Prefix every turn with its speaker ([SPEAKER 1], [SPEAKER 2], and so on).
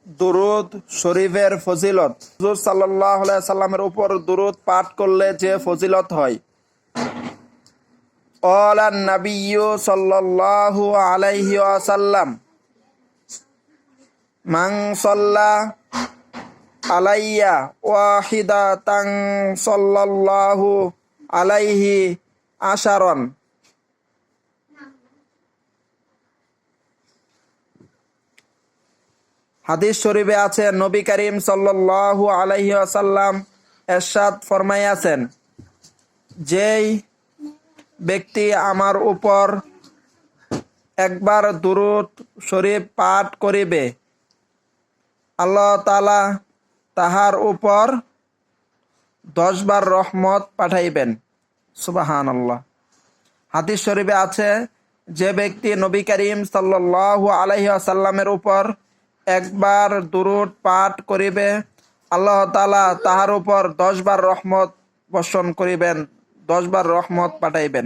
[SPEAKER 1] দুরুদ শরীফের ফজিলত। হুজুর সাল্লাল্লাহু আলাইহি সাল্লামের উপর দুরুদ পাঠ করলে যে ফজিলত হয়। ক্বালান নাবিয়্যু সাল্লাল্লাহু আলাইহি ওয়াসাল্লাম মান সাল্লা আলাইয়া ওয়াহিদাতান সাল্লাল্লাহু আলাইহি আশারান। হাদিস শরীফে আছে, নবী করিম সাল্লাল্লাহু আলাইহি ওয়াসাল্লাম ইরশাদ ফরমাইয়াছেন, যেই ব্যক্তি আমার উপর একবার দুরূদ শরীফ পাঠ করিবে, আল্লাহ তাআলা তাহার উপর 10 বার রহমত পাঠাইবেন। সুবহানাল্লাহ। হাদিস শরীফে আছে, যে ব্যক্তি নবী করিম সাল্লাল্লাহু আলাইহি ওয়াসাল্লামের উপর একবার দুরূদ পাঠ করিবে, আল্লাহ তাআলা তাহার উপর 10 বার রহমত বর্ষণ করিবেন, 10 বার রহমত পাঠাইবেন।